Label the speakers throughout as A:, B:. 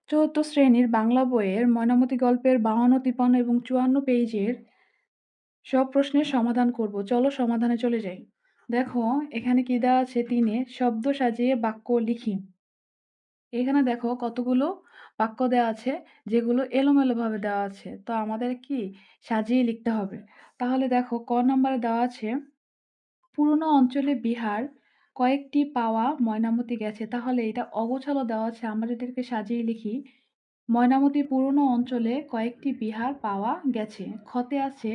A: চতুর্থ শ্রেণীর বাংলা বইয়ের ময়নামতী গল্পের ৫২, ৫৩ এবং ৫৪ পেজের সব প্রশ্নের সমাধান করব। চলো সমাধানে চলে যাই। দেখো এখানে কি দেওয়া আছে, ৩ এ শব্দ সাজিয়ে বাক্য লিখি। এখানে দেখো কতগুলো বাক্য দেওয়া আছে যেগুলো এলোমেলোভাবে দেওয়া আছে। তো আমাদের কি সাজিয়ে লিখতে হবে। তাহলে দেখো ক নম্বরে দেওয়া আছে, পুরনো অঞ্চলে বিহার কয়েকটি পাওয়া ময়নামতি গেছে। তাহলে এটা অগোছালো দেওয়া আছে। আমরা যদি এটাকে সাজিয়ে লিখি, ময়নামতি পুরনো অঞ্চলে কয়েকটি বিহার পাওয়া গেছে। খতে আছে,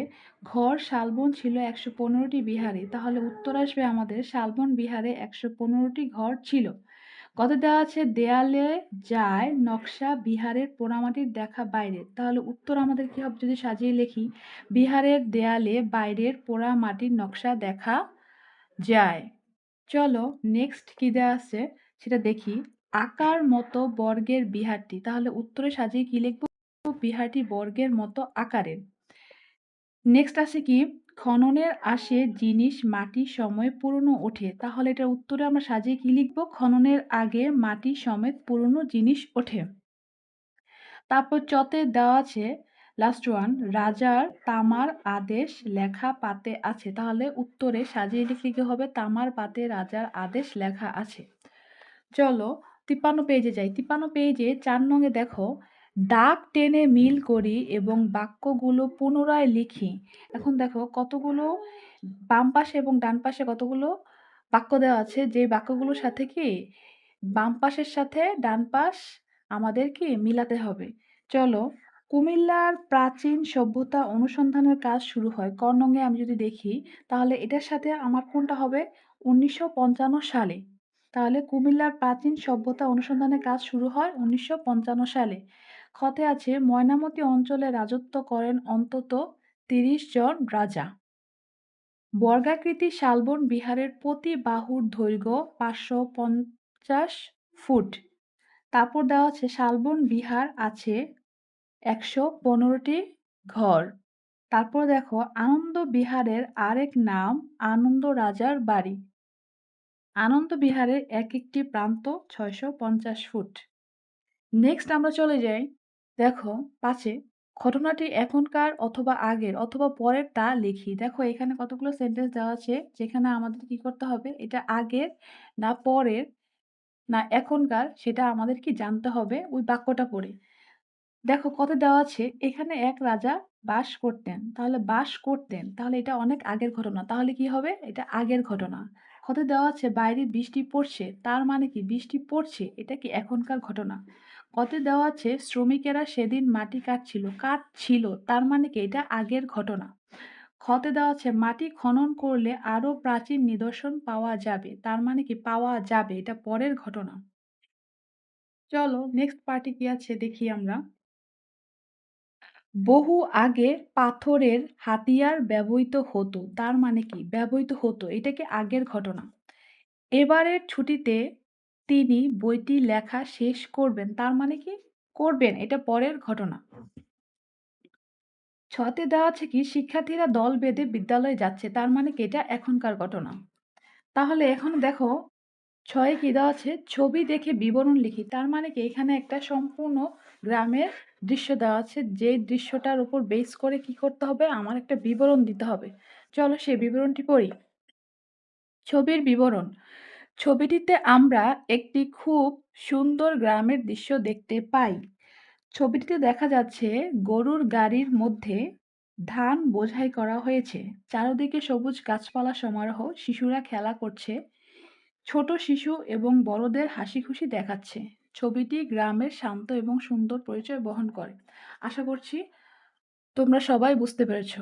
A: ঘর শালবন ছিল ১১৫টি বিহারে। তাহলে উত্তর আসবে আমাদের শালবন বিহারে ১১৫টি ঘর ছিল। গতে দেওয়া আছে, দেয়ালে যায় নকশা বিহারের পোড়ামাটির দেখা বাইরে। তাহলে উত্তর আমাদের কি হবে যদি সাজিয়ে লিখি, বিহারের দেয়ালে বাইরের পোড়া মাটির নকশা দেখা যায়। চলো নেক্সট কি দেওয়া আছে সেটা দেখি। আকার মতো বর্গের বিহারটি। তাহলে উত্তরে সাজিয়ে কি লিখব, বিহারটি বর্গের মতো আকারের। নেক্সট আছে কি, খননের আসে জিনিস মাটি সময় পুরনো ওঠে। তাহলে এটার উত্তরে আমরা সাজিয়ে কি লিখব, খননের আগে মাটি সমেত পুরনো জিনিস ওঠে। তারপর চতে দেওয়া আছে লাস্ট ওয়ান, রাজার তামার আদেশ লেখা পাতে আছে। তাহলে উত্তরে সাজিয়ে লিখলে কি হবে, তামার পাতে রাজার আদেশ লেখা আছে। চলো ৫৩ পেজে যাই। ৫৩ পেজে ৪ নঙে দেখো, দাগ টেনে মিল করি এবং বাক্যগুলো পুনরায় লিখি। এখন দেখো কতগুলো বাম পাশে এবং ডান পাশে কতগুলো বাক্য দেওয়া আছে, যে বাক্যগুলোর সাথে কি বাম পাশের সাথে ডান পাশ আমাদের কি মিলাতে হবে। চলো, কুমিল্লার প্রাচীন সভ্যতা অনুসন্ধানের কাজ শুরু হয়। ক নঙে আমি যদি দেখি, তাহলে এটার সাথে আমার কোনটা হবে, ১৯৫৫ সালে। তাহলে কুমিল্লার প্রাচীন সভ্যতা অনুসন্ধানের কাজ শুরু হয় ১৯৫৫ সালে। খতে আছে, ময়নামতি অঞ্চলে রাজত্ব করেন অন্তত ৩০ জন রাজা। বর্গাকৃতি শালবন বিহারের প্রতি বাহুর দৈর্ঘ্য ৫৫০ ফুট। তারপর দেওয়া আছে, শালবন বিহার আছে ১১৫টি ঘর। তারপর দেখো, আনন্দ বিহারের আরেক নাম আনন্দ রাজার বাড়ি। আনন্দ বিহারের এক একটি প্রান্ত ৬৫০ ফুট। নেক্সট আমরা চলে যাই। দেখো ৫ ঘটনাটি এখনকার অথবা আগের অথবা পরের তা লিখি। দেখো এখানে কতগুলো সেন্টেন্স দেওয়া আছে, যেখানে আমাদের কি করতে হবে, এটা আগের না পরের না এখনকার সেটা আমাদের কি জানতে হবে ওই বাক্যটা পড়ে। দেখো কত দেওয়া আছে, এখানে এক রাজা বাস করতেন। তাহলে বাস করতেন, তাহলে এটা অনেক আগের ঘটনা। তাহলে কি হবে, এটা আগের ঘটনা। কত দেওয়া আছে, বাইরে বৃষ্টি পড়ছে। তার মানে কি বৃষ্টি পড়ছে, এটা কি এখনকার ঘটনা। কত দেওয়া আছে, শ্রমিকেরা সেদিন মাটি কাটছিল। তার মানে কি এটা আগের ঘটনা। খতে দেওয়া আছে, মাটি খনন করলে আরো প্রাচীন নিদর্শন পাওয়া যাবে। তার মানে কি পাওয়া যাবে, এটা পরের ঘটনা। চলো নেক্সট পার্টে কি আছে দেখি আমরা। বহু আগে পাথরের হাতিয়ার ব্যবহৃত হতো। তার মানে কি ব্যবহৃত হতো, এটা কি আগের ঘটনা। এবারের ছুটিতে তিনি বইটি লেখা শেষ করবেন। তার মানে কি করবেন, এটা পরের ঘটনা। ছতে দেওয়া আছে কি, শিক্ষার্থীরা দল বেঁধে বিদ্যালয়ে যাচ্ছে। তার মানে কি এটা এখনকার ঘটনা। তাহলে এখন দেখো ৬ কি দেওয়া আছে, ছবি দেখে বিবরণ লিখি। তার মানে কি এখানে একটা সম্পূর্ণ গ্রামের দৃশ্য দেওয়া আছে, যে দৃশ্যটার উপর বেস করে কি করতে হবে, আমার একটা বিবরণ দিতে হবে। চলো সেই বিবরণটি পড়ি। ছবির বিবরণ। ছবিটিতে আমরা একটি খুব সুন্দর গ্রামের দৃশ্য দেখতে পাই। ছবিটিতে দেখা যাচ্ছে গরুর গাড়ির মধ্যে ধান বোঝাই করা হয়েছে। চারদিকে সবুজ গাছপালা সমারোহ, শিশুরা খেলা করছে। ছোট শিশু এবং বড়দের হাসিখুশি দেখাচ্ছে। ছবিটি গ্রামের শান্ত এবং সুন্দর পরিচয় বহন করে। আশা করছি তোমরা সবাই বুঝতে পেরেছ।